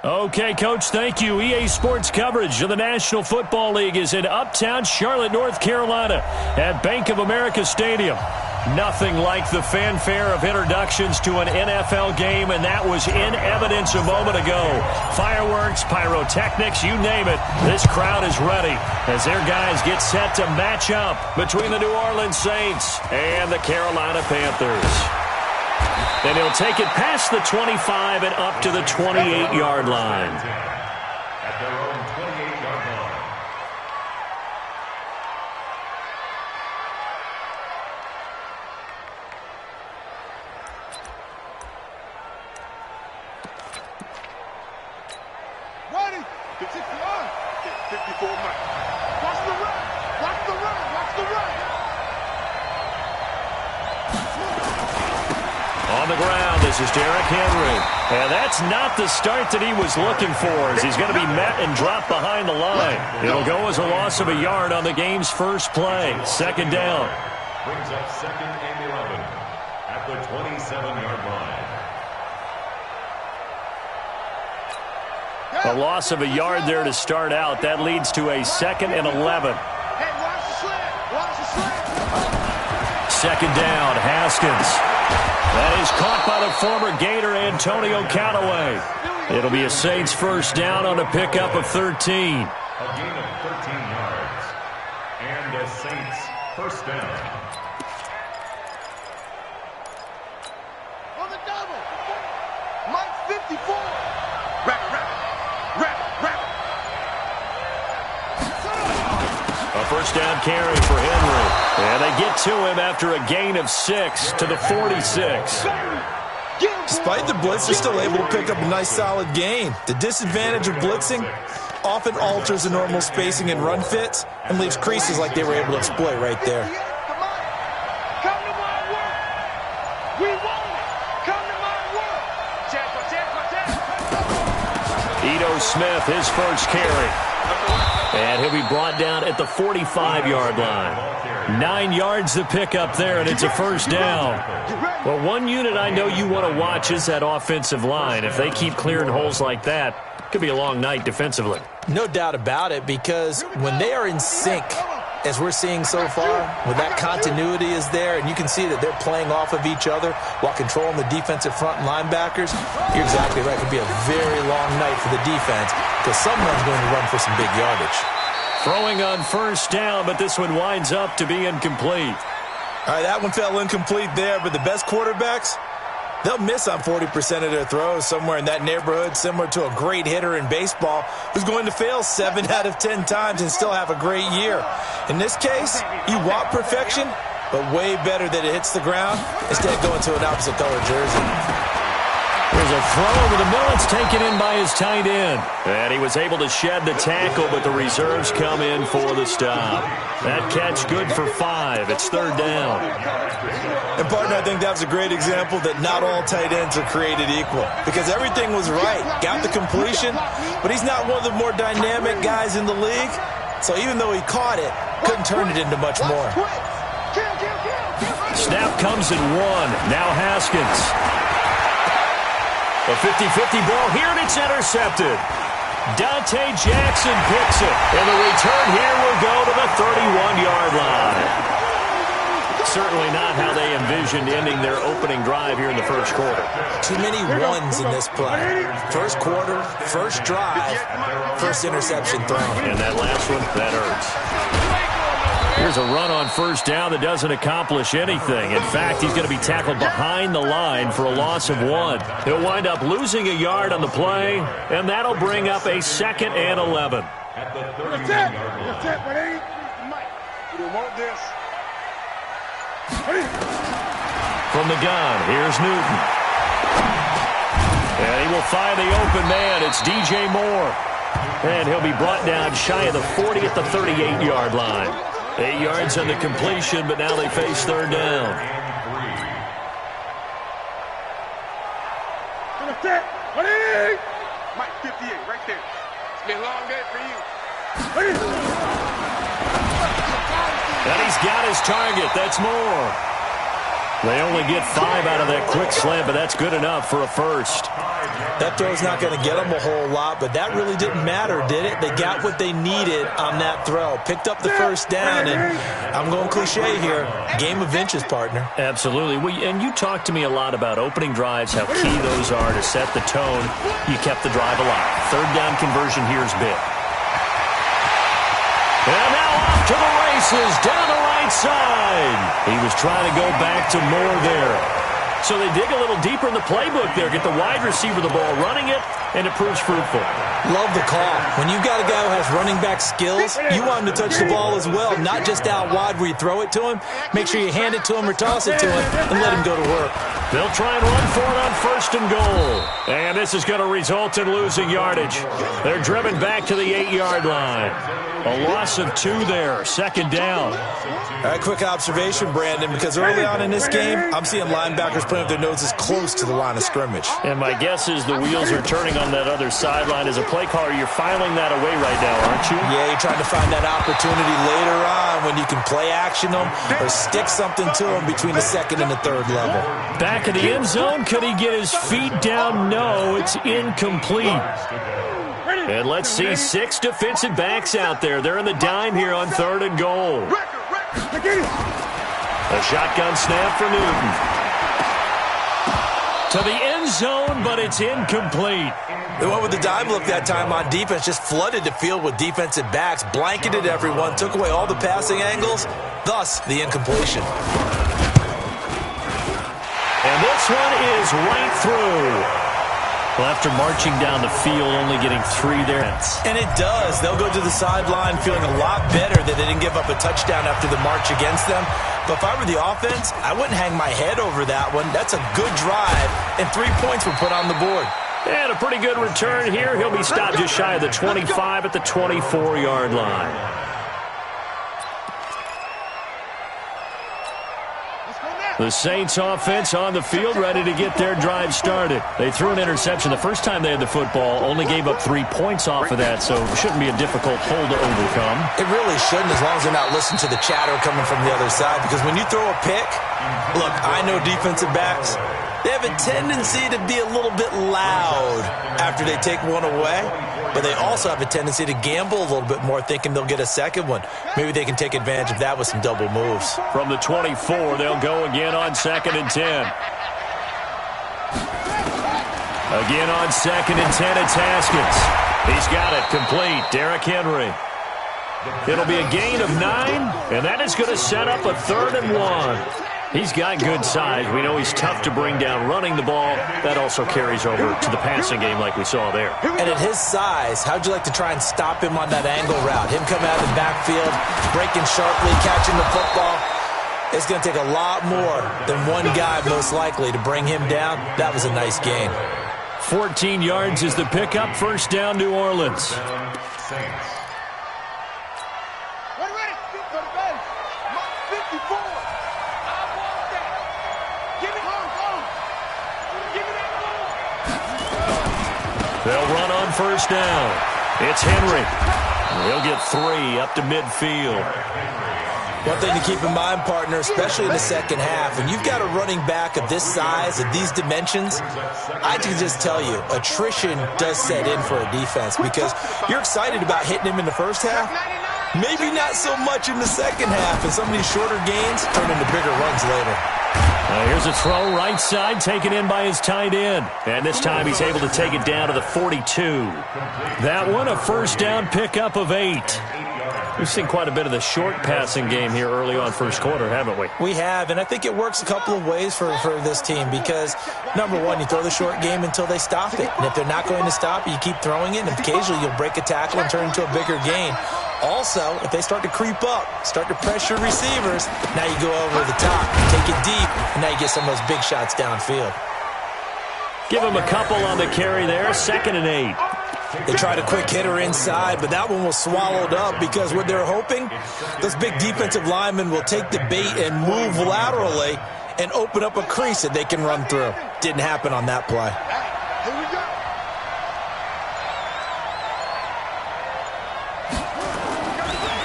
Okay, Coach, thank you. EA Sports coverage of the National Football League is in uptown Charlotte, North Carolina at Bank of America Stadium. Nothing like the fanfare of introductions to an NFL game, and that was in evidence a moment ago. Fireworks, pyrotechnics, you name it. This crowd is ready as their guys get set to match up between the New Orleans Saints and the Carolina Panthers. And he'll take it past the 25 and up to the 28-yard line. At their own 28-yard line. Ready? 54. 54 Mike. Watch the run. Watch the run. Watch the run. On the ground, this is Derrick Henry. And that's not the start that he was looking for, as he's going to be met and dropped behind the line. It'll go as a loss of a yard on the game's first play. Second down. Brings up 2nd and 11 at the 27-yard line. A loss of a yard there to start out. That leads to a 2nd and 11. Hey, watch the slant. Watch the slant. Second down, Haskins. That is caught by the former Gator Antonio Callaway. It'll be a Saints first down on a pickup of 13. A gain of 13 yards. And a Saints first down. On the double. Mike 54. Wrap. A first down carry for Henry. And they get to him after a gain of 6 to the 46. Despite the blitz, they're still able to pick up a nice solid gain. The disadvantage of blitzing often alters the normal spacing and run fits and leaves creases like they were able to exploit right there. Come on. Come to my work. We want it. Come to my work. Check. Ito Smith, his first carry. And he'll be brought down at the 45-yard line. 9 yards to pick up there, and it's a first down. Well, one unit I know you want to watch is that offensive line. If they keep clearing holes like that, it could be a long night defensively. No doubt about it, because when they are in sync, as we're seeing so far, when that continuity is there, and you can see that they're playing off of each other while controlling the defensive front linebackers, you're exactly right. It could be a very long night for the defense because someone's going to run for some big yardage. Throwing on first down, but this one winds up to be incomplete. All right, that one fell incomplete there, but the best quarterbacks, they'll miss on 40% of their throws, somewhere in that neighborhood, similar to a great hitter in baseball who's going to fail 7 out of 10 times and still have a great year. In this case, you want perfection, but way better that it hits the ground instead of going to an opposite color jersey. There's a throw over the middle. It's taken in by his tight end. And he was able to shed the tackle, but the reserves come in for the stop. That catch good for 5. It's third down. And, partner, I think that was a great example that not all tight ends are created equal because everything was right. Got the completion, but he's not one of the more dynamic guys in the league. So even though he caught it, couldn't turn it into much more. Snap comes in 1. Now Haskins. A 50-50 ball here, and it's intercepted. Dante Jackson picks it, and the return here will go to the 31-yard line. Certainly not how they envisioned ending their opening drive here in the first quarter. Too many ones in this play. First quarter, first drive, first interception thrown. And that last one, that hurts. Here's a run on first down that doesn't accomplish anything. In fact, he's going to be tackled behind the line for a loss of 1. He'll wind up losing a yard on the play, and that'll bring up a 2nd and 11. At the 31-yard line. We want this. From the gun, here's Newton. And he will find the open man. It's DJ Moore. And he'll be brought down shy of the 40 at the 38-yard line. 8 yards on the completion, but now they face third down. Mike 58, right there. It's been a long day for you. And he's got his target. That's Moore. They only get 5 out of that quick slant, but that's good enough for a first. That throw's not going to get them a whole lot, but that really didn't matter, did it? They got what they needed on that throw. Picked up the first down, and I'm going cliche here. Game of inches, partner. Absolutely. And you talked to me a lot about opening drives, how key those are to set the tone. You kept the drive alive. Third down conversion here is big. And now off to the races, down the right side. He was trying to go back to more there. So they dig a little deeper in the playbook there, get the wide receiver the ball, running it, and it proves fruitful. Love the call. When you've got a guy who has running back skills, you want him to touch the ball as well, not just out wide where you throw it to him. Make sure you hand it to him or toss it to him and let him go to work. They'll try and run for it on 1st and goal. And this is going to result in losing yardage. They're driven back to the 8-yard line. A loss of 2 there, 2nd down. All right, quick observation, Brandon, because early on in this game, I'm seeing linebackers putting up their noses close to the line of scrimmage. And my guess is the wheels are turning on that other sideline. As a play caller, you're filing that away right now, aren't you? Yeah, you're trying to find that opportunity later on when you can play action them or stick something to them between the 2nd and the 3rd level. Back in the end zone, could he get his feet down? No, it's incomplete. And let's see 6 defensive backs out there. They're in the dime here on 3rd and goal. A shotgun snap for Newton. To the end zone, but it's incomplete. They went with the dime look that time on defense, just flooded the field with defensive backs, blanketed everyone, took away all the passing angles, thus the incompletion. And this one is right through. Well, after marching down the field, only getting 3 there. And it does. They'll go to the sideline feeling a lot better that they didn't give up a touchdown after the march against them. But if I were the offense, I wouldn't hang my head over that one. That's a good drive, and 3 points were put on the board. And a pretty good return here. He'll be stopped just shy of the 25 at the 24-yard line. The Saints offense on the field, ready to get their drive started. They threw an interception the first time they had the football, only gave up 3 points off of that, so it shouldn't be a difficult hole to overcome. It really shouldn't, as long as they're not listening to the chatter coming from the other side, because when you throw a pick, look, I know defensive backs, they have a tendency to be a little bit loud after they take one away, but they also have a tendency to gamble a little bit more, thinking they'll get a second one. Maybe they can take advantage of that with some double moves. From the 24, they'll go again on 2nd and 10. Again on 2nd and 10, it's Haskins. He's got it complete. Derrick Henry. It'll be a gain of 9, and that is going to set up a 3rd and 1. He's got good size. We know he's tough to bring down running the ball. That also carries over to the passing game like we saw there. And at his size, how'd you like to try and stop him on that angle route? Him coming out of the backfield, breaking sharply, catching the football. It's going to take a lot more than one guy, most likely, to bring him down. That was a nice gain. 14 yards is the pickup. 1st down, New Orleans. They'll run on 1st down. It's Henry. He'll get 3 up to midfield. One thing to keep in mind, partner, especially in the 2nd half, when you've got a running back of this size, of these dimensions, I can just tell you, attrition does set in for a defense because you're excited about hitting him in the 1st half, maybe not so much in the 2nd half, and some of these shorter gains turn into bigger runs later. Here's a throw right side, taken in by his tight end. And this time he's able to take it down to the 42. That one, a 1st down pickup of 8. We've seen quite a bit of the short passing game here early on 1st quarter, haven't we? We have, and I think it works a couple of ways for this team because, number one, you throw the short game until they stop it. And if they're not going to stop it, you keep throwing it, and occasionally you'll break a tackle and turn into a bigger gain. Also, if they start to creep up, start to pressure receivers, now you go over the top, take it deep, and now you get some of those big shots downfield. Give him a couple on the carry there, 2nd and 8. They tried a quick hitter inside, but that one was swallowed up because what they're hoping, those big defensive linemen will take the bait and move laterally and open up a crease that they can run through. Didn't happen on that play. Here we go.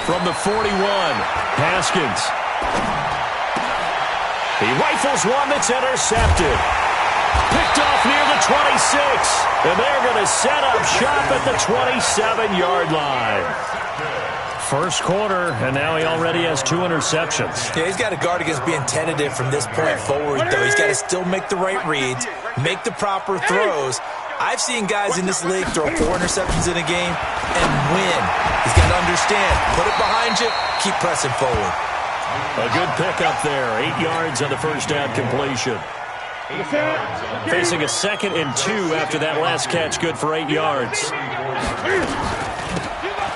From the 41, Haskins. He rifles one that's intercepted. Picked off near the 26. And they're going to set up shop at the 27-yard line. First quarter, and now he already has 2 interceptions. Yeah, he's got to guard against being tentative from this point forward, though. He's got to still make the right reads, make the proper throws. I've seen guys in this league throw 4 interceptions in a game and win. He's got to understand, put it behind you, keep pressing forward. A good pickup there, 8 yards on the first down completion. Facing a 2nd and 2 after that last catch, good for 8 yards.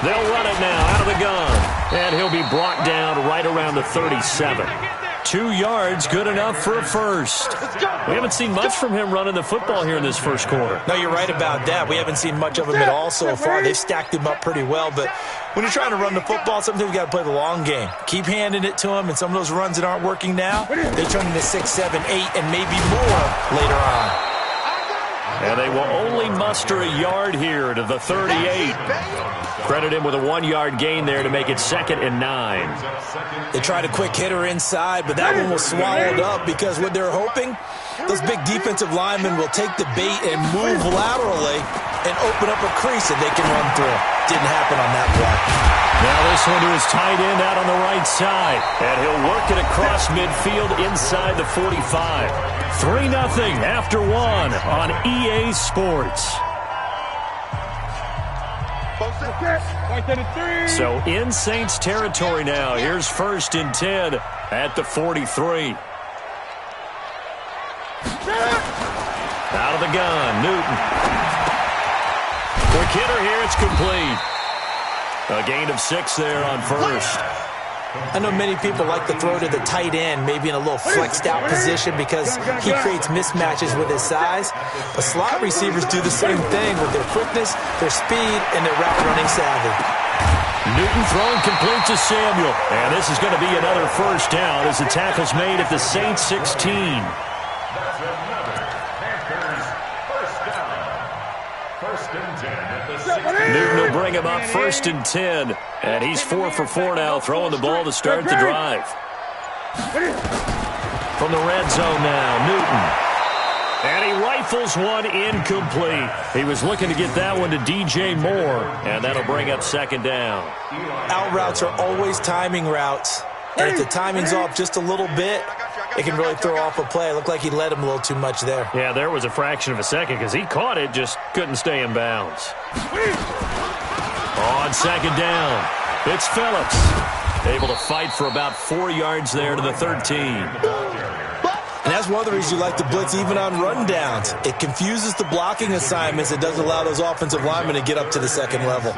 They'll run it now out of the gun. And he'll be brought down right around the 37. 2 yards, good enough for a first. We haven't seen much from him running the football here in this first quarter. No, you're right about that. We haven't seen much of him at all so far. They've stacked him up pretty well. But when you're trying to run the football, sometimes you got to play the long game. Keep handing it to him, and some of those runs that aren't working now, they turn into 6, 7, 8, and maybe more later on. And they will only muster a yard here to the 38. Credit him with a 1-yard gain there to make it 2nd and 9. They tried a quick hitter inside, but that one was swallowed up because what they're hoping, those big defensive linemen will take the bait and move laterally and open up a crease that they can run through. Didn't happen on that play. Now this one to his tight end out on the right side. And he'll work it across midfield inside the 45. 3-0 after 1 on EA Sports. So in Saints territory now. Here's 1st and 10 at the 43. Out of the gun, Newton. Quick hitter here, it's complete. A gain of 6 there on first. I know many people like to throw to the tight end, maybe in a little flexed out position because he creates mismatches with his size. But slot receivers do the same thing with their quickness, their speed, and their route running savvy. Newton thrown complete to Samuel. And this is going to be another first down as the tackle's made at the Saints 16. Newton will bring him up 1st and 10. And he's 4 for 4 now, throwing the ball to start the drive. From the red zone now, Newton. And he rifles one incomplete. He was looking to get that one to DJ Moore. And that'll bring up 2nd down. Out routes are always timing routes. And if the timing's off just a little bit, it can really throw off a play. It looked like he led him a little too much there. Yeah, there was a fraction of a second because he caught it, just couldn't stay in bounds. On 2nd down, it's Phillips. Able to fight for about 4 yards there to the 13. And that's one of the reasons you like to blitz even on rundowns. It confuses the blocking assignments. It doesn't allow those offensive linemen to get up to the 2nd level.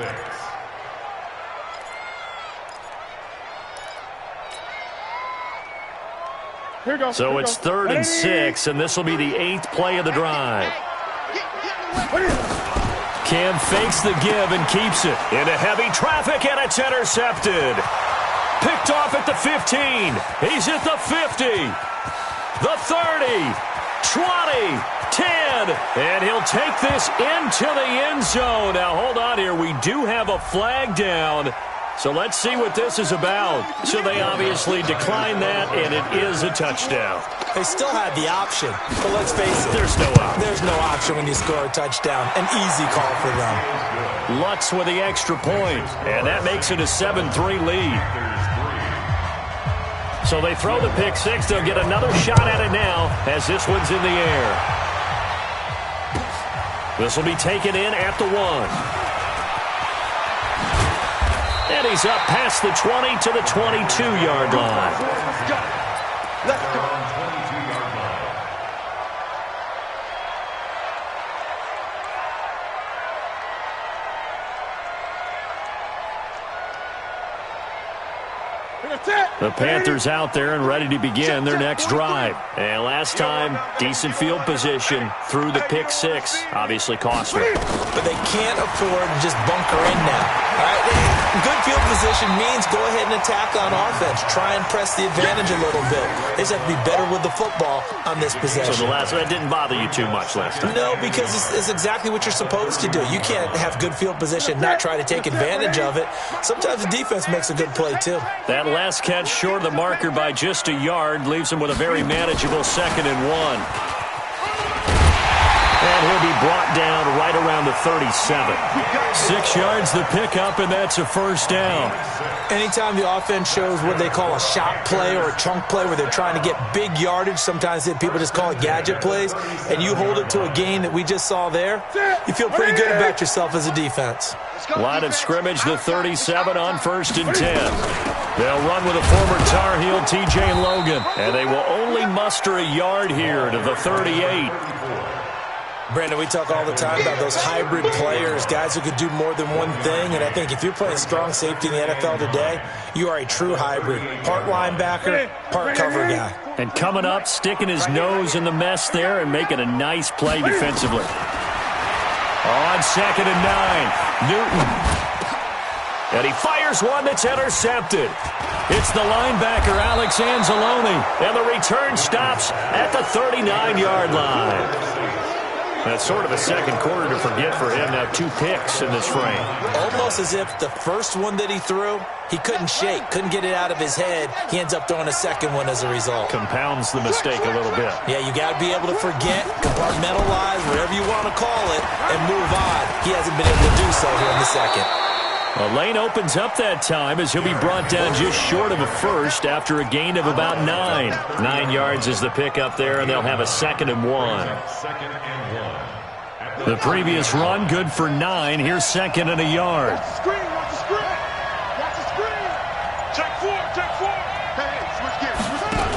So it's 3rd and 6, and this will be the 8th play of the drive. Cam fakes the give and keeps it into heavy traffic, and it's intercepted. Picked off at the 15. He's at the 50, the 30, 20, 10, and he'll take this into the end zone. Now, hold on here. We do have a flag down. So let's see what this is about. So they obviously declined that, and it is a touchdown. They still had the option, but let's face it. There's no option. There's no option when you score a touchdown. An easy call for them. Lutz with the extra point, and that makes it a 7-3 lead. So they throw the pick 6. They'll get another shot at it now as this one's in the air. This will be taken in at the 1. And he's up past the 20 to the 22-yard line. Let's go. The Panthers out there and ready to begin their next drive. And last time, decent field position through the pick 6. Obviously costly. But they can't afford to just bunker in now. Good field position means go ahead and attack on offense. Try and press the advantage a little bit. They just have to be better with the football on this possession. So that didn't bother you too much last time? No, because it's exactly what you're supposed to do. You can't have good field position and not try to take advantage of it. Sometimes the defense makes a good play, too. That last catch short of the marker by just a yard leaves him with a very manageable 2nd and 1. And he'll be brought down right around the 37. 6 yards the pickup, and that's a first down. Anytime the offense shows what they call a shot play or a chunk play where they're trying to get big yardage, sometimes people just call it gadget plays, and you hold it to a gain that we just saw there, you feel pretty good about yourself as a defense. Line of scrimmage, the 37 on 1st and 10. They'll run with a former Tar Heel, T.J. Logan, and they will only muster a yard here to the 38. Brandon, we talk all the time about those hybrid players, guys who could do more than one thing, and I think if you're playing strong safety in the NFL today, you are a true hybrid. Part linebacker, part cover guy. And coming up, sticking his nose in the mess there and making a nice play defensively. On 2nd and 9, Newton. And he fires one that's intercepted. It's the linebacker, Alex Anzalone, and the return stops at the 39-yard line. That's sort of a second quarter to forget for him. Now 2 picks in this frame. Almost as if the first one that he threw, he couldn't shake, couldn't get it out of his head. He ends up throwing a second one as a result. Compounds the mistake a little bit. Yeah, you got to be able to forget, compartmentalize, whatever you want to call it, and move on. He hasn't been able to do so here in the second. A lane opens up that time as he'll be brought down just short of a first after a gain of about 9. 9 yards is the pickup there, and they'll have a 2nd and 1. The previous run, good for 9. Here's 2nd and a yard. Screen, watch the screen. Watch the screen. Check 4, check 4. Hey, switch gears, switch gears.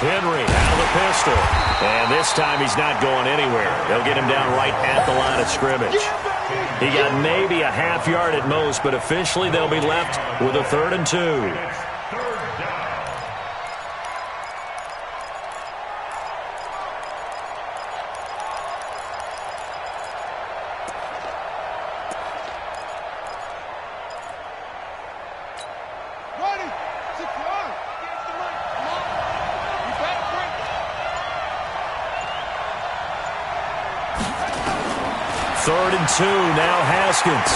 Henry out of the pistol. And this time he's not going anywhere. They'll get him down right at the line of scrimmage. He got maybe a half yard at most, but officially they'll be left with a 3rd and 2. Third and 2, now Haskins.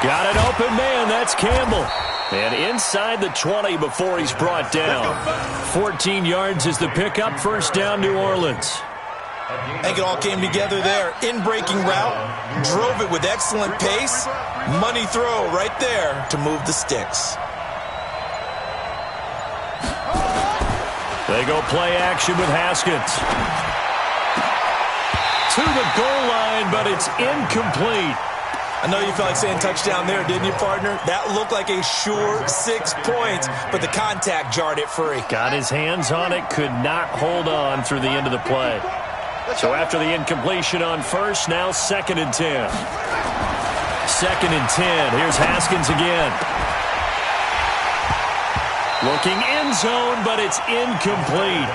Got an open man, that's Campbell. And inside the 20 before he's brought down. 14 yards is the pickup, first down New Orleans. I think it all came together there. In-breaking route, drove it with excellent pace. Money throw right there to move the sticks. They go play action with Haskins. To the goal line, but it's incomplete. I know you felt like saying touchdown there, didn't you, partner? That looked like a sure 6 points, but the contact jarred it free. Got his hands on it, could not hold on through the end of the play. So after the incompletion on first, now 2nd and 10. 2nd and 10. Here's Haskins again. Looking end zone, but it's incomplete.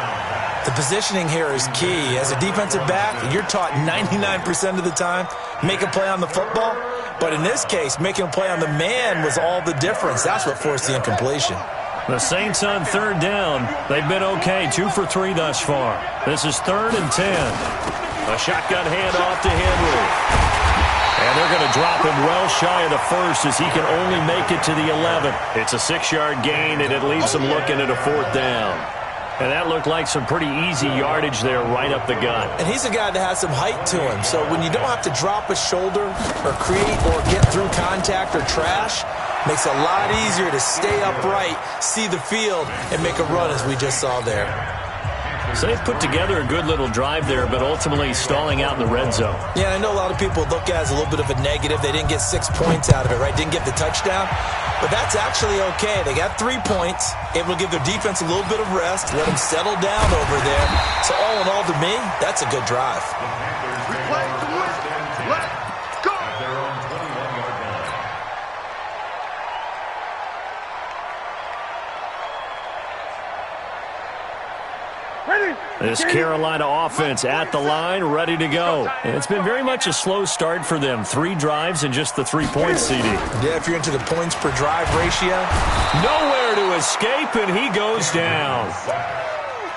The positioning here is key. As a defensive back, you're taught 99% of the time, make a play on the football. But in this case, making a play on the man was all the difference. That's what forced the incompletion. The Saints on 3rd down. They've been okay, 2 for 3 thus far. This is 3rd and 10. A shotgun handoff to Henry. And they're going to drop him well shy of the first as he can only make it to the 11. It's a 6-yard gain, and it leaves him looking at a 4th down. And that looked like some pretty easy yardage there right up the gut. And he's a guy that has some height to him. So when you don't have to drop a shoulder or create or get through contact or trash, makes it a lot easier to stay upright, see the field, and make a run as we just saw there. So they've put together a good little drive there, but ultimately stalling out in the red zone. Yeah, I know a lot of people look at it as a little bit of a negative. They didn't get 6 points out of it, right? Didn't get the touchdown. But that's actually okay. They got 3 points. Able to give their defense a little bit of rest, let them settle down over there. So all in all, to me, that's a good drive. We play to win. Let's go. Their own 21-yard line. Ready? This Carolina offense at the line, ready to go. And it's been very much a slow start for them. 3 drives and just the 3-point CD. Yeah, if you're into the points per drive ratio. Nowhere to escape, and he goes down.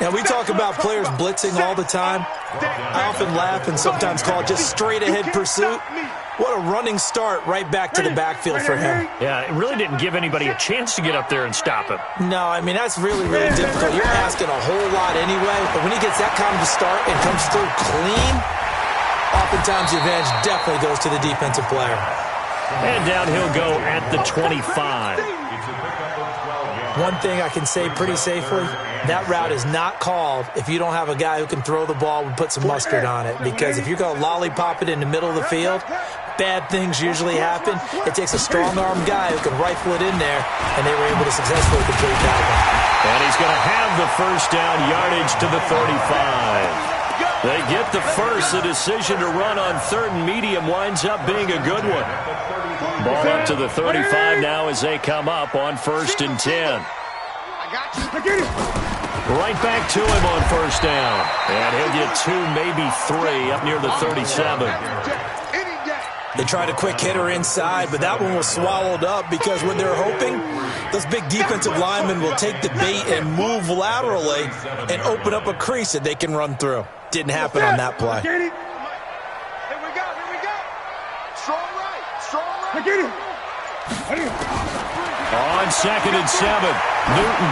Now, we talk about players blitzing all the time. I often laugh and sometimes call it just straight-ahead pursuit. What a running start right back to the backfield for him. Yeah, it really didn't give anybody a chance to get up there and stop him. No, I mean, that's really, really difficult. You're asking a whole lot anyway, but when he gets that kind of a start and comes through clean, oftentimes the advantage definitely goes to the defensive player. And down he'll go at the 25. One thing I can say pretty safely, that route is not called if you don't have a guy who can throw the ball and put some mustard on it. Because if you're going to lollipop it in the middle of the field, bad things usually happen. It takes a strong-armed guy who can rifle it in there, and they were able to successfully complete that one. And he's going to have the first down, yardage to the 35. They get the first. The decision to run on 3rd and medium winds up being a good one. Ball up to the 35 now as they come up on 1st and 10. Right back to him on 1st down. And he'll get 2, maybe 3 up near the 37. They tried a quick hitter inside, but that one was swallowed up because what they're hoping, those big defensive linemen will take the bait and move laterally and open up a crease that they can run through. Didn't happen on that play. Here we go. Strong right. On 2nd and 7, Newton.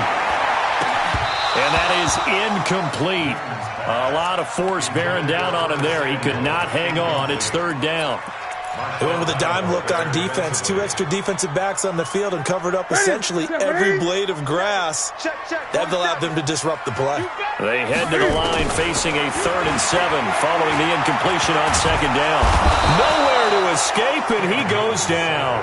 And that is incomplete. A lot of force bearing down on him there. He could not hang on. It's 3rd down. They went with a dime look on defense. 2 extra defensive backs on the field and covered up essentially every blade of grass. That allowed them to disrupt the play. They head to the line facing a 3rd and 7 following the incompletion on 2nd down. Nowhere to escape, and he goes down.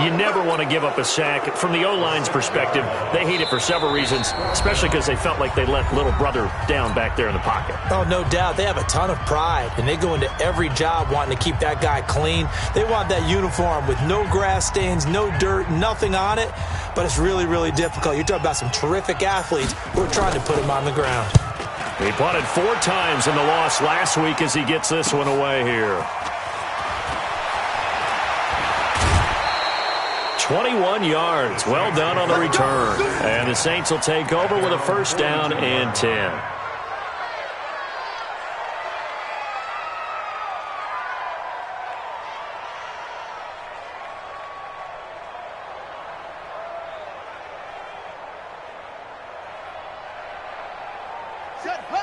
You never want to give up a sack. From the O-line's perspective, they hate it for several reasons, especially because they felt like they let little brother down back there in the pocket. Oh, no doubt. They have a ton of pride, and they go into every job wanting to keep that guy clean. They want that uniform with no grass stains, no dirt, nothing on it, but it's really, really difficult. You're talking about some terrific athletes who are trying to put him on the ground. He punted 4 times in the loss last week as he gets this one away here. 21 yards. Well done on the return. And the Saints will take over with a 1st down and 10.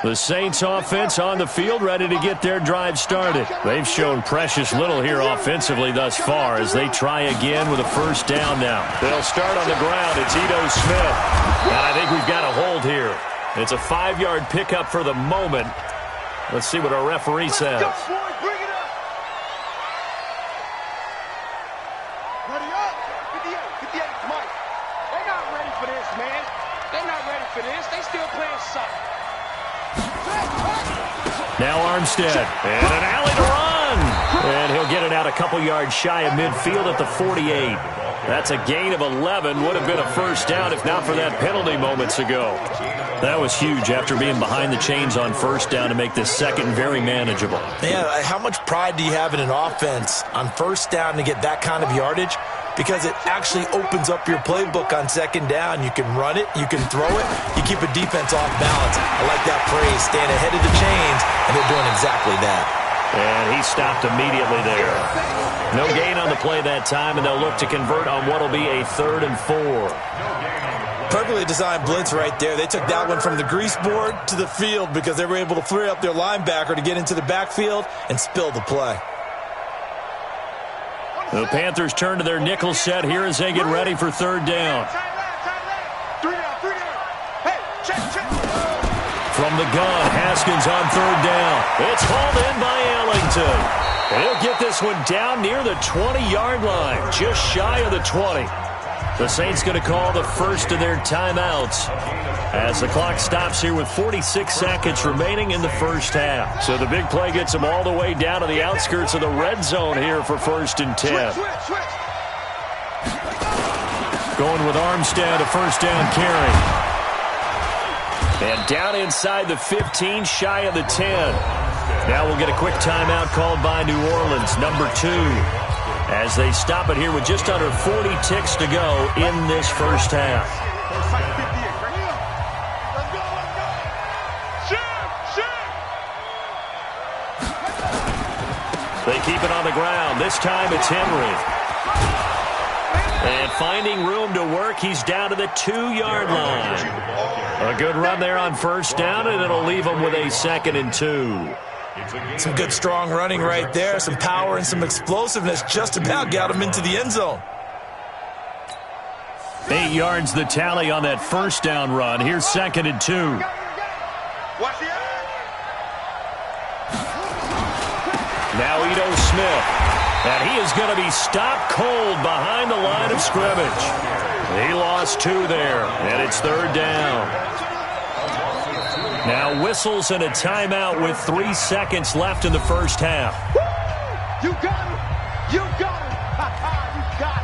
The Saints offense on the field, ready to get their drive started. They've shown precious little here offensively thus far as they try again with a 1st down now. They'll start on the ground. It's Ito Smith. And I think we've got a hold here. It's a 5-yard pickup for the moment. Let's see what our referee says. Ready up. 58, Mike. They're not ready for this, man. They're not ready for this. They still playing soft. Now Armstead, and an alley to run. And he'll get it out a couple yards shy of midfield at the 48. That's a gain of 11. Would have been a 1st down if not for that penalty moments ago. That was huge after being behind the chains on 1st down to make this 2nd very manageable. Yeah, how much pride do you have in an offense on 1st down to get that kind of yardage? Because it actually opens up your playbook on 2nd down. You can run it, you can throw it, you keep a defense off balance. I like that phrase, staying ahead of the chains, and they're doing exactly that. And he stopped immediately there. No gain on the play that time, and they'll look to convert on what will be a 3rd and 4. Perfectly designed blitz right there. They took that one from the grease board to the field because they were able to free up their linebacker to get into the backfield and spill the play. The Panthers turn to their nickel set here as they get ready for 3rd down. From the gun, Haskins on 3rd down. It's hauled in by Ellington. And he'll get this one down near the 20-yard line, just shy of the 20. The Saints going to call the first of their timeouts as the clock stops here with 46 seconds remaining in the 1st half. So the big play gets them all the way down to the outskirts of the red zone here for 1st and 10. Going with Armstead, a 1st down carry. And down inside the 15, shy of the 10. Now we'll get a quick timeout called by New Orleans, number 2, as they stop it here with just under 40 ticks to go in this first half. They keep it on the ground. This time it's Henry. And finding room to work, he's down to the 2-yard line. A good run there on first down, and it'll leave him with a 2nd and 2. Some good, strong running right there. Some power and some explosiveness just about got him into the end zone. 8 yards the tally on that first down run. Here's 2nd and 2. Now Ito Smith. And he is going to be stopped cold behind the line of scrimmage. He lost 2 there, and it's 3rd down. Now whistles and a timeout with 3 seconds left in the first half. You got it! You got it! You got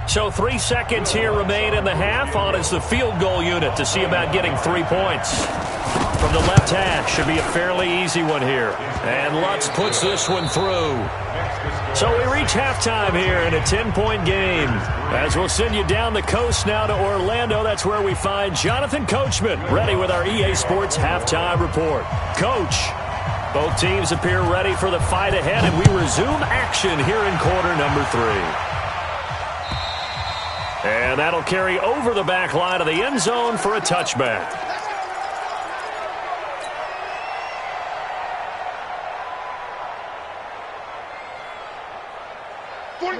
it! So 3 seconds here remain in the half. On is the field goal unit to see about getting 3 points. From the left hash, should be a fairly easy one here. And Lutz puts this one through. So we reach halftime here in a 10-point game. As we'll send you down the coast now to Orlando, that's where we find Jonathan Coachman, ready with our EA Sports halftime report. Coach, both teams appear ready for the fight ahead, and we resume action here in quarter number 3. And that'll carry over the back line of the end zone for a touchback.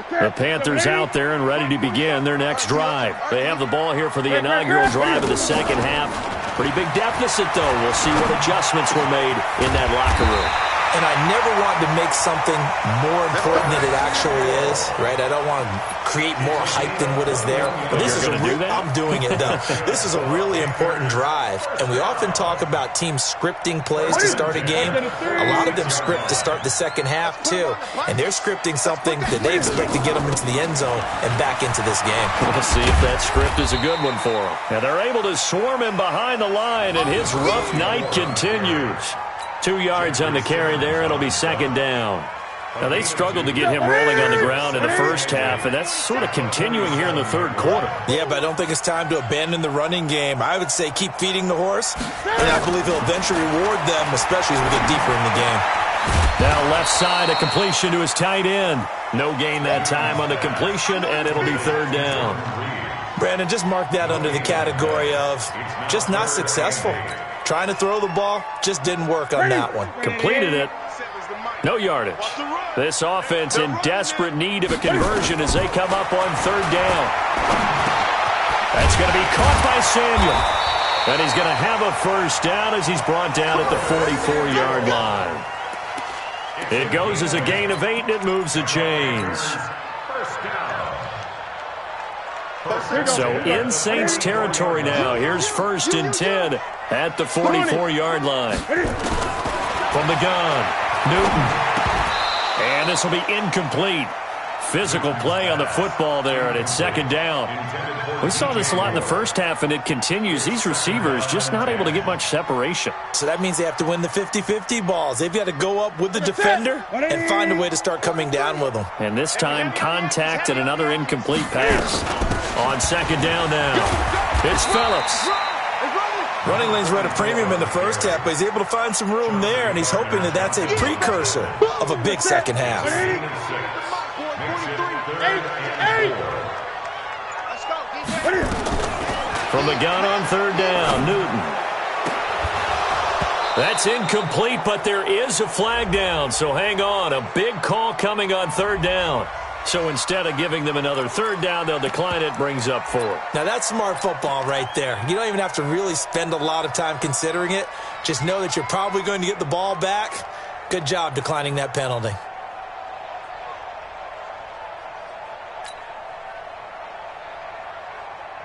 The Panthers out there and ready to begin their next drive. They have the ball here for the inaugural drive of the second half. Pretty big deficit, though. We'll see what adjustments were made in that locker room. And I never want to make something more important than it actually is, right? I don't want to create more hype than what is there. But this is I'm doing it, though. This is a really important drive. And we often talk about teams scripting plays to start a game. A lot of them script to start the second half, too. And they're scripting something that they expect to get them into the end zone and back into this game. We'll see if that script is a good one for them. And they're able to swarm him behind the line, and his rough night continues. 2 yards on the carry there. It'll be 2nd down. Now, they struggled to get him rolling on the ground in the first half, and that's sort of continuing here in the third quarter. Yeah, but I don't think it's time to abandon the running game. I would say keep feeding the horse, and I believe he'll eventually reward them, especially as we get deeper in the game. Now left side, a completion to his tight end. No gain that time on the completion, and it'll be 3rd down. Brandon, just mark that under the category of just not successful. Trying to throw the ball, just didn't work on that one. Completed it. No yardage. This offense in desperate need of a conversion as they come up on 3rd down. That's going to be caught by Samuel. And he's going to have a first down as he's brought down at the 44-yard line. It goes as a gain of 8, and it moves the chains. So in Saints territory now. Here's 1st and 10 at the 44-yard line. From the gun, Newton. And this will be incomplete. Physical play on the football there, and it's 2nd down. We saw this a lot in the first half, and it continues. These receivers just not able to get much separation. So that means they have to win the 50-50 balls. They've got to go up with the defender and find a way to start coming down with them. And this time, contact and another incomplete pass. On 2nd down now, it's Phillips. Running lanes were at a premium in the first half, but he's able to find some room there, and he's hoping that that's a precursor of a big second half. From the gun on 3rd down, Newton. That's incomplete, but there is a flag down, so hang on. A big call coming on 3rd down. So instead of giving them another 3rd down, they'll decline it, brings up 4. Now that's smart football right there. You don't even have to really spend a lot of time considering it. Just know that you're probably going to get the ball back. Good job declining that penalty.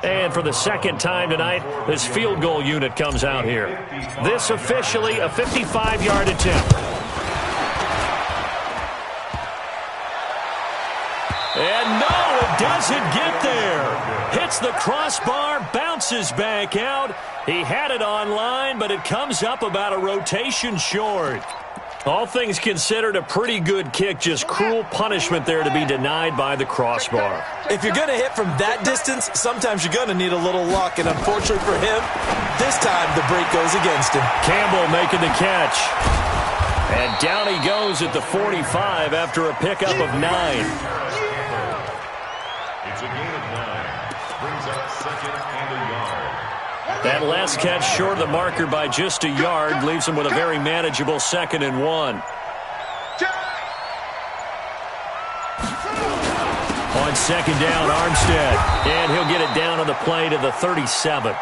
And for the 2nd time tonight, this field goal unit comes out here. This officially a 55-yard attempt. And no, it does doesn't get there. Hits the crossbar, bounces back out. He had it online, but it comes up about a rotation short. All things considered, a pretty good kick. Just cruel punishment there to be denied by the crossbar. If you're going to hit from that distance, sometimes you're going to need a little luck. And unfortunately for him, this time the break goes against him. Campbell making the catch. And down he goes at the 45 after a pickup of 9. It's a gain of 9. Brings up second and a yard. That last catch short of the marker by just a yard leaves him with a very manageable 2nd and 1. On 2nd down, Armstead. And he'll get it down on the play to the 37.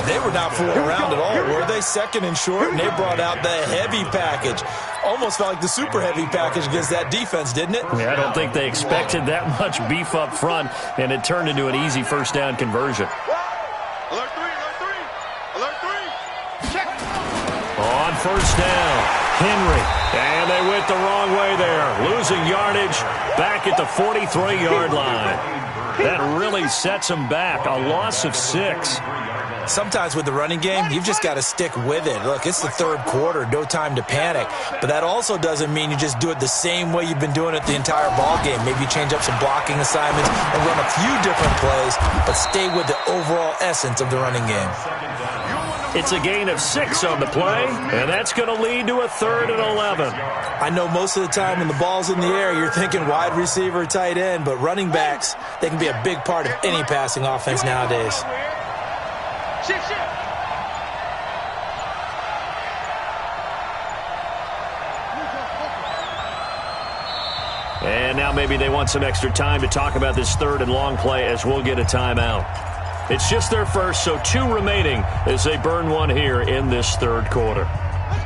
They were not fooling around at all, were they? 2nd and short, and they brought out the heavy package. Almost felt like the super heavy package against that defense, didn't it? Yeah, I don't think they expected that much beef up front, and it turned into an easy first down conversion. Alert 3, alert 3, alert 3. Check. On first down, Henry. And they went the wrong way there. Losing yardage back at the 43-yard line. That really sets them back. A loss of 6. Sometimes with the running game, you've just got to stick with it. Look, it's the 3rd quarter, no time to panic. But that also doesn't mean you just do it the same way you've been doing it the entire ball game. Maybe you change up some blocking assignments and run a few different plays, but stay with the overall essence of the running game. It's a gain of 6 on the play, and that's going to lead to a 3rd and 11. I know most of the time when the ball's in the air, you're thinking wide receiver, tight end, but running backs, they can be a big part of any passing offense nowadays. Shift, shift. And now maybe they want some extra time to talk about this 3rd and long play as we'll get a timeout. It's just their first, so 2 remaining as they burn one here in this 3rd quarter.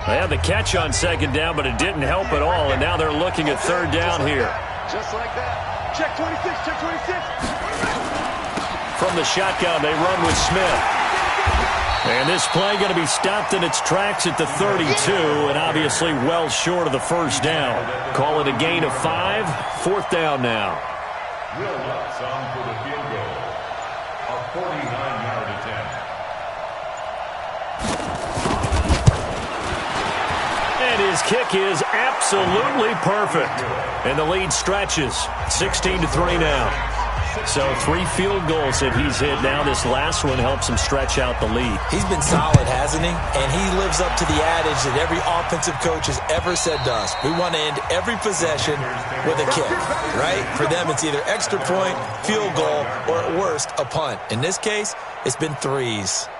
They had the catch on 2nd down, but it didn't help at all, and now they're looking at 3rd down here. Just like that. Check 26, check 26. From the shotgun, they run with Smith. And this play going to be stopped in its tracks at the 32, and obviously well short of the first down. Call it a gain of 5, 4th down now. Will Lutz on for the field goal. A 49-yard attempt. And his kick is absolutely perfect. And the lead stretches, 16-3 now. So 3 field goals that he's hit now. This last one helps him stretch out the lead. He's been solid, hasn't he? And he lives up to the adage that every offensive coach has ever said to us. We want to end every possession with a kick, right? For them, it's either extra point, field goal, or at worst, a punt. In this case, it's been 3s.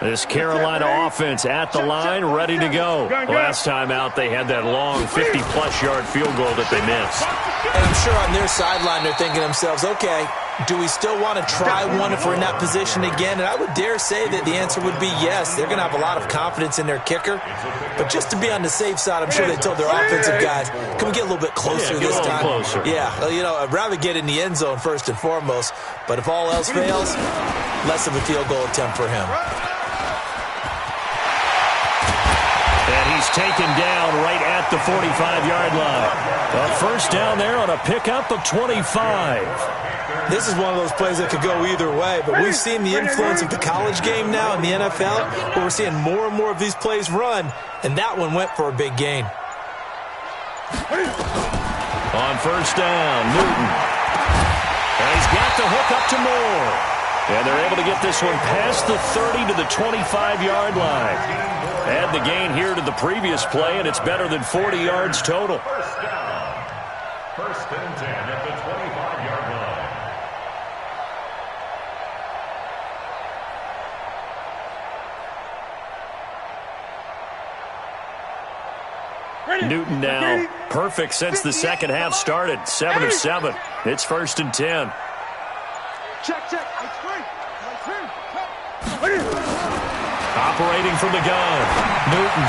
This Carolina offense at the line, ready to go. Last time out, they had that long 50-plus yard field goal that they missed. And I'm sure on their sideline, they're thinking to themselves, okay, do we still want to try one if we're in that position again? And I would dare say that the answer would be yes. They're going to have a lot of confidence in their kicker. But just to be on the safe side, I'm sure they told their offensive guys, can we get a little bit closer this time? Closer. Yeah, you know, I'd rather get in the end zone first and foremost. But if all else fails, less of a field goal attempt for him. And he's taken down right at the 45-yard line. A first down there on a pickup of 25. This is one of those plays that could go either way, but we've seen the influence of the college game now in the NFL, where we're seeing more and more of these plays run, and that one went for a big gain. On first down, Newton. And he's got the hook up to Moore. And they're able to get this one past the 30 to the 25-yard line. Add the gain here to the previous play, and it's better than 40 yards total. First down. 1st and 10 at the 25-yard line. Newton now perfect since the second half started. 7 of 7. It's 1st and 10. Check, check. Operating from the gun. Newton.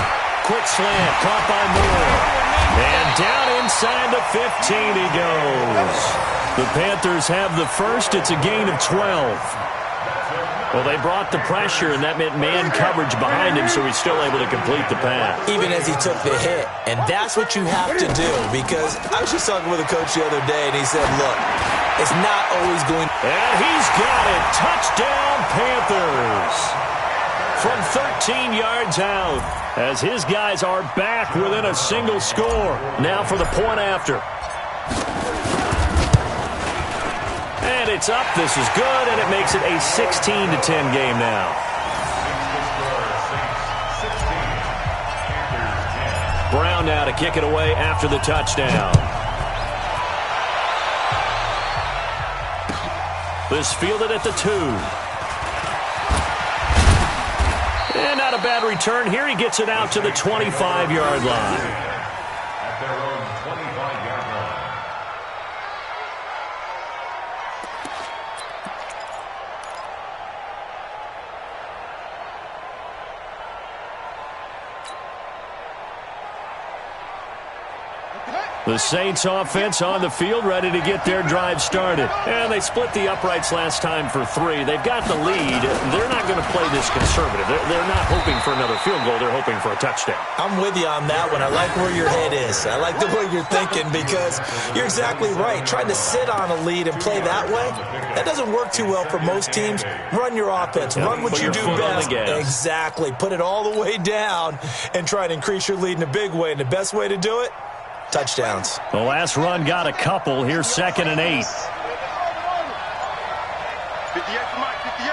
Quick slant. Caught by Moore. And down inside the 15 he goes. The Panthers have the first. It's a gain of 12. Well, they brought the pressure, and that meant man coverage behind him, so he's still able to complete the pass. Even as he took the hit. And that's what you have to do, because I was just talking with a coach the other day, and he said, look, It's not always going. And he's got it. Touchdown, Panthers. From 13 yards out, as his guys are back within a single score. Now for the point after. And it's up. This is good, and it makes it a 16-10 game now. Brown now to kick it away after the touchdown. This fielded at the 2. And not a bad return here. He gets it out to the 25-yard line. At their own 25-yard line. The Saints offense on the field, ready to get their drive started. And they split the uprights last time for 3. They've got the lead. They're not going to play this conservative. They're not hoping for another field goal. They're hoping for a touchdown. I'm with you on that one. I like where your head is. I like the way you're thinking because you're exactly right. Trying to sit on a lead and play that way, that doesn't work too well for most teams. Run your offense. Run what you do best. Exactly. Put it all the way down and try to increase your lead in a big way. And the best way to do it, touchdowns. The last run got a couple. Here's 2nd and 8. 58 for Mike, 58.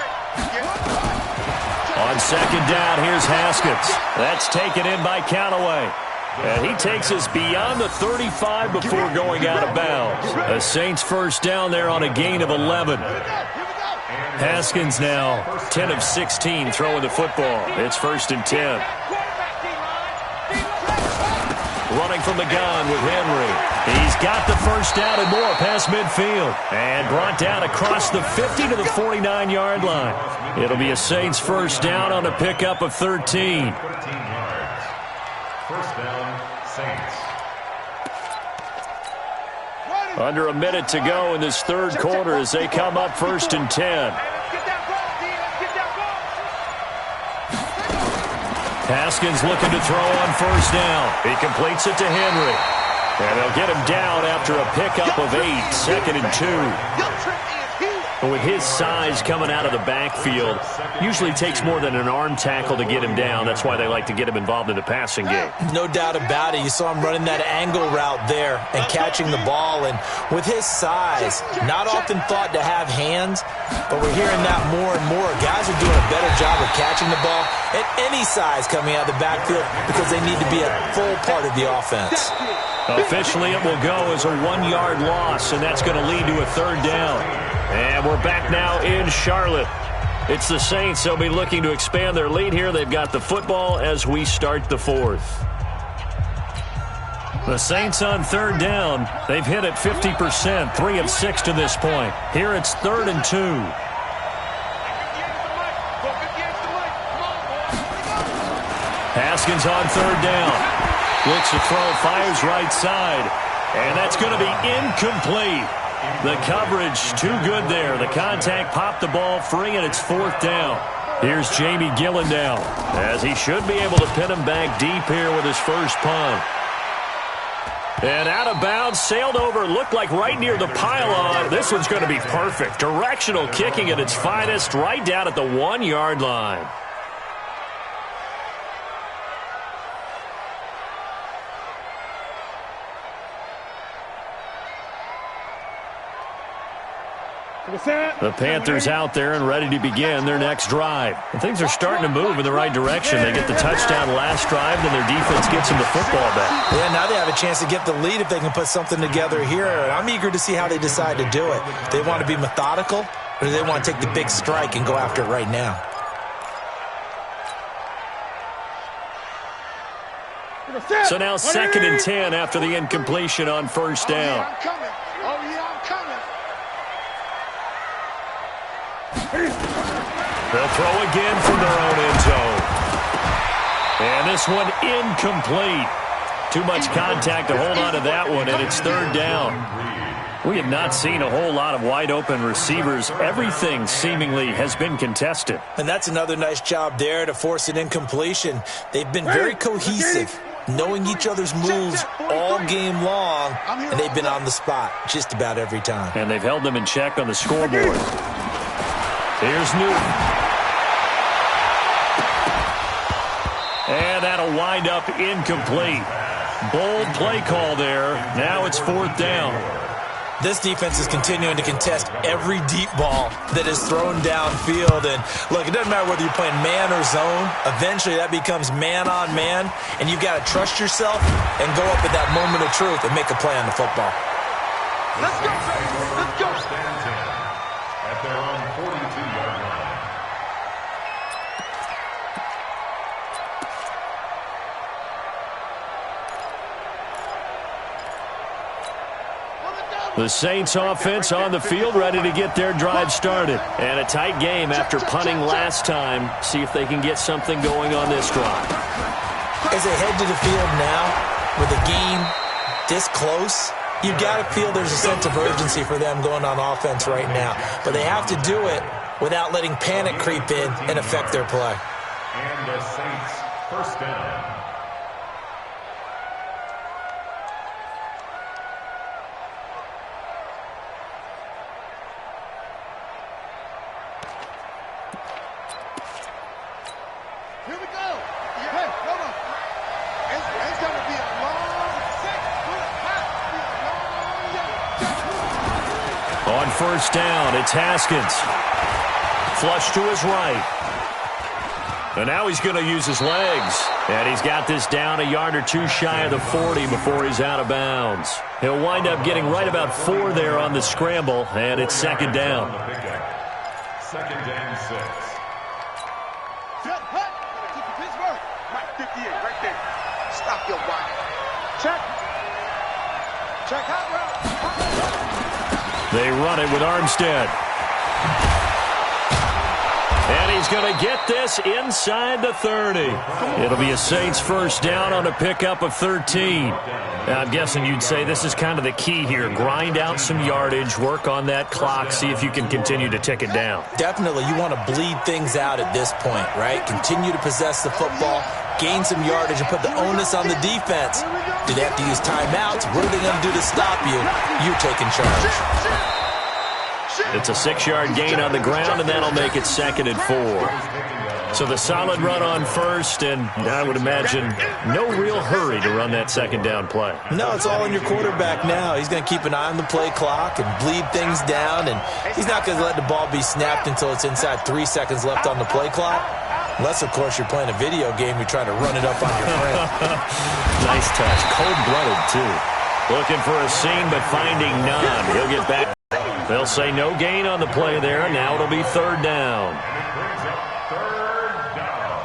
On 2nd down, here's Haskins. That's taken in by Callaway. And he takes us beyond the 35 before going out of bounds. The Saints first down there on a gain of 11. Haskins now 10 of 16 throwing the football. It's 1st and 10. Running from the gun with Henry. He's got the first down and more past midfield. And brought down across the 50 to the 49-yard line. It'll be a Saints first down on a pickup of 13. 13 yards. First down, Saints. Under a minute to go in this third quarter as they come up 1st and 10. Haskins looking to throw on first down. He completes it to Henry. And they'll get him down after a pickup of 8, 2nd and 2. With his size coming out of the backfield, usually takes more than an arm tackle to get him down. That's why they like to get him involved in the passing game. No doubt about it. You saw him running that angle route there and catching the ball. And with his size, not often thought to have hands, but we're hearing that more and more. Guys are doing a better job of catching the ball at any size coming out of the backfield because they need to be a full part of the offense. Officially, it will go as a 1-yard loss, and that's going to lead to a 3rd down. And we're back now in Charlotte. It's the Saints. They'll be looking to expand their lead here. They've got the football as we start the 4th. The Saints on 3rd down. They've hit it 50%, 3 of 6 to this point. Here it's 3rd and 2. Haskins on 3rd down. Looks to throw, fires right side. And that's going to be incomplete. The coverage too good there. The contact popped the ball free, and it's 4th down. Here's Jamie Gillen now, as he should be able to pin him back deep here with his first punt. And out of bounds, sailed over, looked like right near the pylon. This one's going to be perfect. Directional kicking at its finest, right down at the 1-yard line. The Panthers out there and ready to begin their next drive. And things are starting to move in the right direction. They get the touchdown last drive, then their defense gets them the football back. Yeah, now they have a chance to get the lead if they can put something together here. I'm eager to see how they decide to do it. Do they want to be methodical, or do they want to take the big strike and go after it right now? So now 2nd and 10 after the incompletion on first down. They'll throw again from their own end zone. And this one incomplete. Too much contact to hold on to that one, and it's 3rd down. We have not seen a whole lot of wide-open receivers. Everything seemingly has been contested. And that's another nice job there to force an incompletion. They've been very cohesive. knowing each other's moves all game long, and they've been on the spot just about every time. And they've held them in check on the scoreboard. Here's Newton. And that'll wind up incomplete. Bold play call there. Now it's 4th down. This defense is continuing to contest every deep ball that is thrown downfield. And, look, it doesn't matter whether you're playing man or zone. Eventually, that becomes man-on-man, and you've got to trust yourself and go up at that moment of truth and make a play on the football. Let's go, baby. Let's go. Stands in at their own 42-yard line. The Saints offense on the field, ready to get their drive started. And a tight game after punting last time. See if they can get something going on this drive. As they head to the field now, with the game this close, you've got to feel there's a sense of urgency for them going on offense right now. But they have to do it without letting panic creep in and affect their play. And the Saints, 1st down. Here we go. Hey, hold on. It's going to be a long 6 with a pass. On 1st down, it's Haskins. Flush to his right. And now he's going to use his legs. And he's got this down a yard or two shy of the 40 before he's out of bounds. He'll wind up getting right about 4 there on the scramble, and it's 2nd down. 2nd and 6. Set, hut. Took the Pittsburgh. Right, 58, right there. Stop your whining. Check. Check hot route. They run it with Armstead. And he's going to get this inside the 30. It'll be a Saints 1st down on a pickup of 13. Now, I'm guessing you'd say this is kind of the key here. Grind out some yardage, work on that clock, see if you can continue to tick it down. Definitely, you want to bleed things out at this point, right? Continue to possess the football, gain some yardage, and put the onus on the defense. Do they have to use timeouts? What are they going to do to stop you? You're taking charge. It's a 6-yard gain on the ground, and that'll make it 2nd and 4. So the solid run on 1st, and I would imagine no real hurry to run that 2nd down play. No, it's all on your quarterback now. He's going to keep an eye on the play clock and bleed things down, and he's not going to let the ball be snapped until it's inside 3 seconds left on the play clock. Unless, of course, you're playing a video game, you're trying to run it up on your friend. Nice touch. Cold-blooded, too. Looking for a seam, but finding none. He'll get back. They'll say no gain on the play there. Now it'll be 3rd down. And it brings up 3rd down.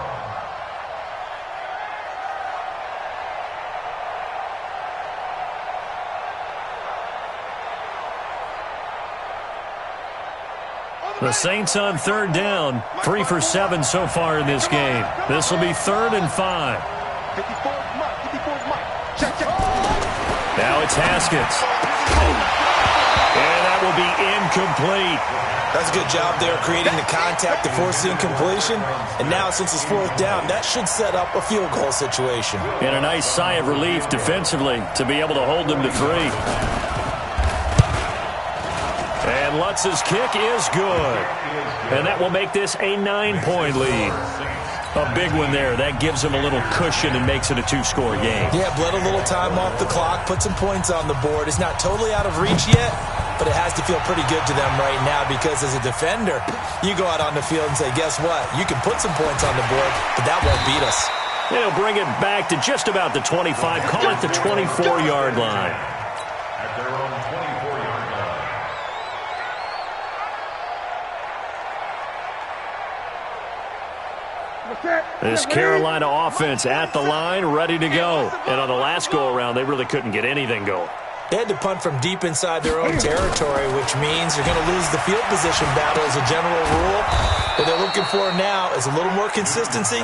The Saints on 3rd down. 3 for 7 so far in this game. This will be 3rd and 5. 54 Mike. Check. Now it's Haskins. And that will be incomplete. That's a good job there creating the contact to force the incompletion. And now, since it's 4th down, that should set up a field goal situation. And a nice sigh of relief defensively to be able to hold them to 3. And Lutz's kick is good. And that will make this a 9-point lead. A big one there. That gives them a little cushion and makes it a 2-score game. Yeah, bled a little time off the clock, put some points on the board. It's not totally out of reach yet, but it has to feel pretty good to them right now because as a defender, you go out on the field and say, guess what? You can put some points on the board, but that won't beat us. They'll bring it back to just about the 25, call it the 24-yard line. At their own 24-yard line. This Carolina offense at the line, ready to go. And on the last go-around, they really couldn't get anything going. They had to punt from deep inside their own territory, which means you're going to lose the field position battle as a general rule. What they're looking for now is a little more consistency,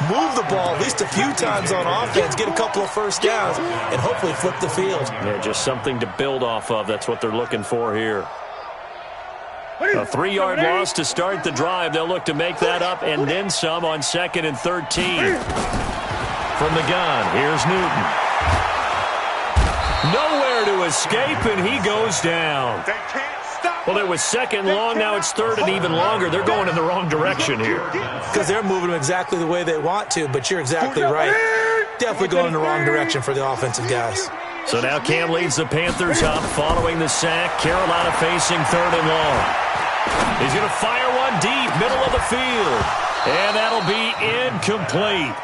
move the ball at least a few times on offense, get a couple of 1st downs, and hopefully flip the field. Yeah, just something to build off of. That's what they're looking for here. A 3-yard loss to start the drive. They'll look to make that up and then some on 2nd and 13. From the gun, here's Newton. Nowhere to escape, and he goes down. They can't stop. Well, it was second long. Now it's third and even longer. They're going in the wrong direction here. Because they're moving them exactly the way they want to, but you're exactly right. Definitely going in the wrong direction for the offensive guys. So now Cam leads the Panthers up following the sack. Carolina facing third and long. He's going to fire one deep, middle of the field. And that'll be incomplete.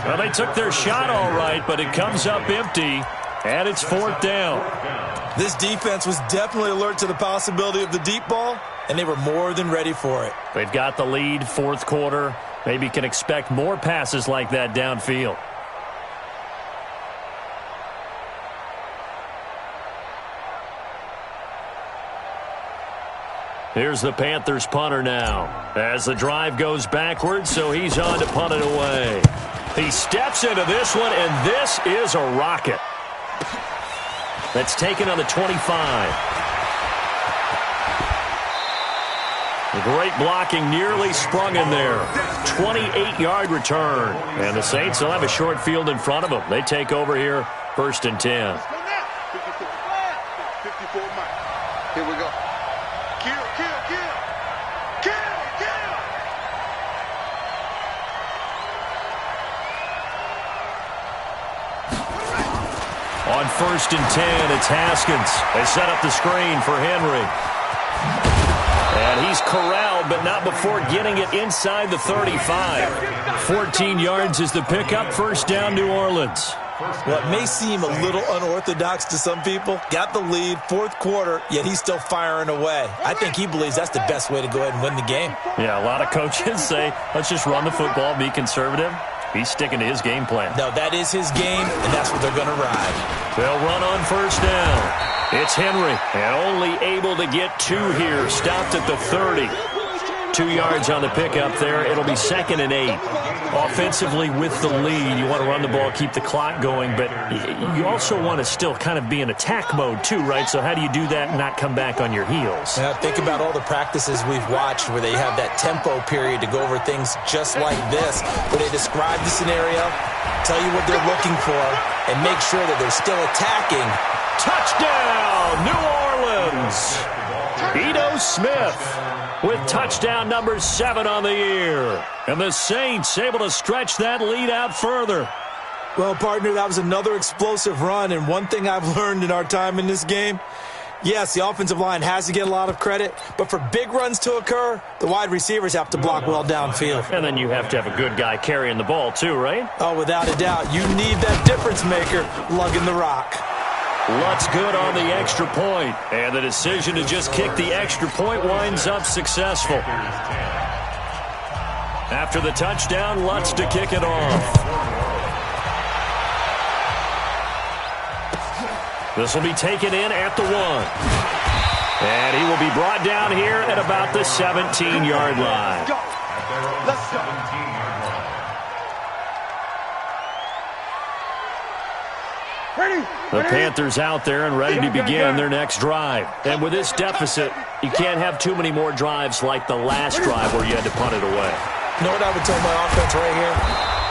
Well, they took their shot all right, but it comes up empty, and it's fourth down. This defense was definitely alert to the possibility of the deep ball, and they were more than ready for it. They've got the lead, fourth quarter. Maybe can expect more passes like that downfield. Here's the Panthers punter now as the drive goes backwards, so he's on to punt it away. He steps into this one, and this is a rocket. That's taken on the 25. Great blocking, nearly sprung in there. 28-yard return. And the Saints will have a short field in front of them. They take over here, first and 10. 54 miles. Here we go. Kill, kill, kill. Kill, kill. On first and 10, it's Haskins. They set up the screen for Henry. And he's corralled, but not before getting it inside the 35. 14 yards is the pickup. First down, New Orleans. What may seem a little unorthodox to some people, got the lead, fourth quarter, yet he's still firing away. I think he believes that's the best way to go ahead and win the game. Yeah, a lot of coaches say, let's just run the football, be conservative. He's sticking to his game plan. No, that is his game, and that's what they're going to ride. They'll run on first down. It's Henry, and only able to get two here. Stopped at the 30. 2 yards on the pickup there. It'll be second and 8. Offensively with the lead, you want to run the ball, keep the clock going, but you also want to still kind of be in attack mode too, right? So how do you do that and not come back on your heels? Now, think about all the practices we've watched where they have that tempo period to go over things just like this, where they describe the scenario, tell you what they're looking for, and make sure that they're still attacking. Touchdown, New Orleans! Ito Smith with touchdown number 7 on the year. And the Saints able to stretch that lead out further. Well, partner, that was another explosive run, and one thing I've learned in our time in this game, yes, the offensive line has to get a lot of credit, but for big runs to occur, the wide receivers have to block well downfield. And then you have to have a good guy carrying the ball too, right? Oh, without a doubt. You need that difference maker lugging the rock. Lutz good on the extra point, and the decision to just kick the extra point winds up successful. After the touchdown, Lutz to kick it off. This will be taken in at the 1. And he will be brought down here at about the 17-yard line. Let's go. The Panthers out there and ready to begin their next drive. And with this deficit, you can't have too many more drives like the last drive where you had to punt it away. You know what I would tell my offense right here?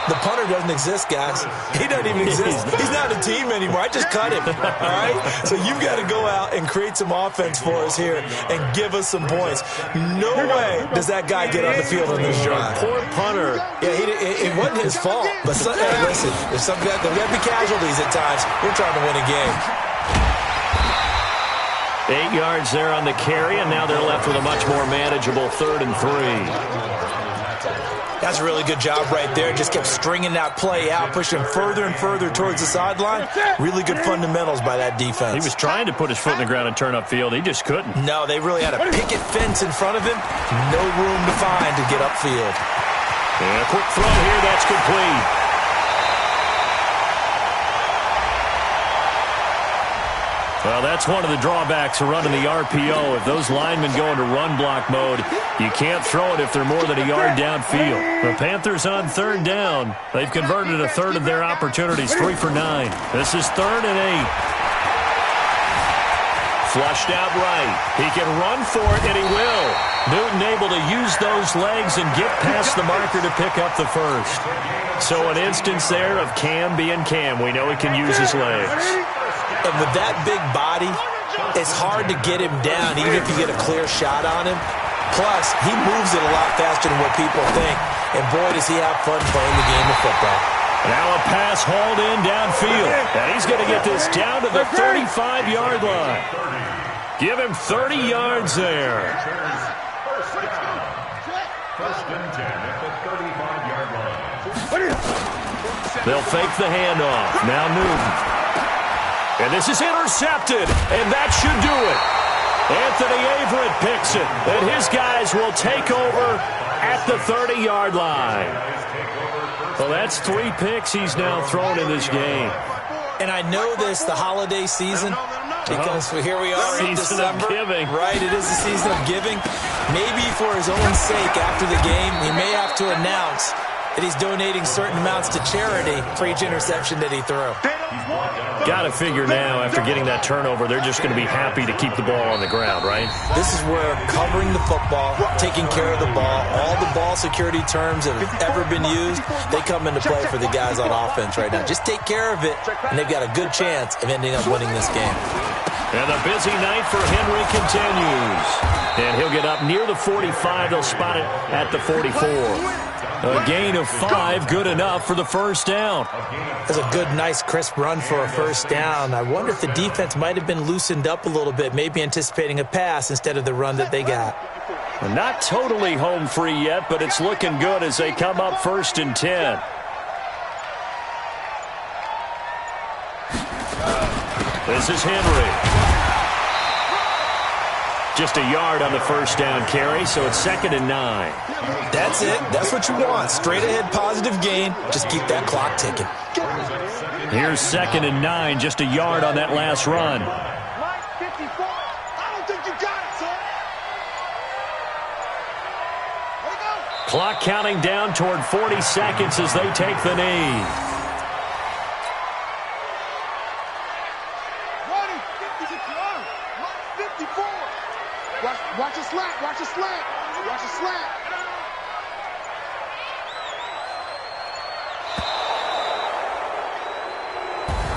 The punter doesn't exist, guys. He doesn't even exist. He's not a team anymore. I just cut him, all right? So you've got to go out and create some offense for us here and give us some points. No way does that guy get on the field on this drive. Poor punter. Yeah, it wasn't his fault. But listen, there's there got to be casualties at times. We're trying to win a game. 8 yards there on the carry, and now they're left with a much more manageable 3rd and 3. That's a really good job right there. Just kept stringing that play out, pushing further and further towards the sideline. Really good fundamentals by that defense. He was trying to put his foot in the ground and turn upfield. He just couldn't. No, they really had a picket fence in front of him. No room to find to get upfield. And a quick throw here. That's complete. Well, that's one of the drawbacks of running the RPO. If those linemen go into run block mode, you can't throw it if they're more than a yard downfield. The Panthers on 3rd down. They've converted a third of their opportunities, 3 for 9. This is 3rd and 8. Flushed out right. He can run for it, and he will. Newton able to use those legs and get past the marker to pick up the first. So an instance there of Cam being Cam. We know he can use his legs. And with that big body, it's hard to get him down, even if you get a clear shot on him. Plus, he moves it a lot faster than what people think. And boy, does he have fun playing the game of football. Now a pass hauled in downfield. And he's going to get this down to the 35-yard line. Give him 30 yards there. First and 10 at the 35-yard line. They'll fake the handoff. Now Newton. And this is intercepted. And that should do it. Anthony Averett picks it. And his guys will take over at the 30-yard line. Well, that's 3 picks he's now thrown in this game. And I know this, the holiday season, because here we are in December. Of giving. Right, it is the season of giving. Maybe for his own sake after the game, he may have to announce that he's donating certain amounts to charity for each interception that he threw. Got to figure now, after getting that turnover, they're just going to be happy to keep the ball on the ground, right? This is where covering the football, taking care of the ball, all the ball security terms that have ever been used, they come into play for the guys on offense right now. Just take care of it, and they've got a good chance of ending up winning this game. And the busy night for Henry continues. And he'll get up near the 45. They'll spot it at the 44. A gain of 5, good enough for the first down. That's a good, nice, crisp run for a first down. I wonder if the defense might have been loosened up a little bit, maybe anticipating a pass instead of the run that they got. Not totally home free yet, but it's looking good as they come up 1st and 10. This is Henry. Just a yard on the first down carry, so it's 2nd and 9. That's it. That's what you want. Straight ahead, positive gain. Just keep that clock ticking. Here's 2nd and 9, just a yard on that last run. I don't think you got it, son. Let it go. Clock counting down toward 40 seconds as they take the knee. Watch a slant, watch a slant, watch a slant.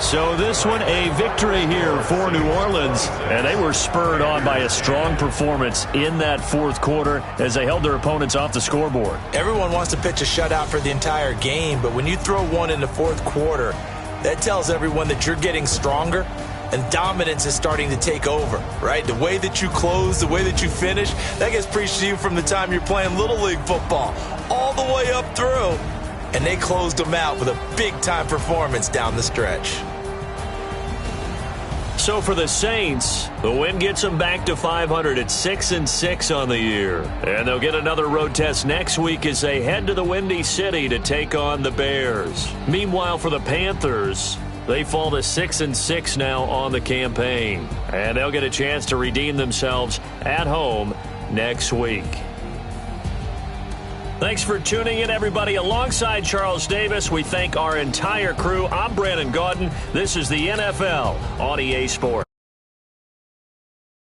So this one a victory here for New Orleans, and they were spurred on by a strong performance in that 4th quarter as they held their opponents off the scoreboard. Everyone wants to pitch a shutout for the entire game, but when you throw one in the 4th quarter, that tells everyone that you're getting stronger. And dominance is starting to take over, right? The way that you close, the way that you finish, that gets preached to you from the time you're playing Little League football all the way up through. And they closed them out with a big-time performance down the stretch. So for the Saints, the win gets them back to 500 at 6-6 on the year. And they'll get another road test next week as they head to the Windy City to take on the Bears. Meanwhile, for the Panthers, they fall to 6-6 now on the campaign. And they'll get a chance to redeem themselves at home next week. Thanks for tuning in, everybody. Alongside Charles Davis, we thank our entire crew. I'm Brandon Gaudin. This is the NFL on EA Sports.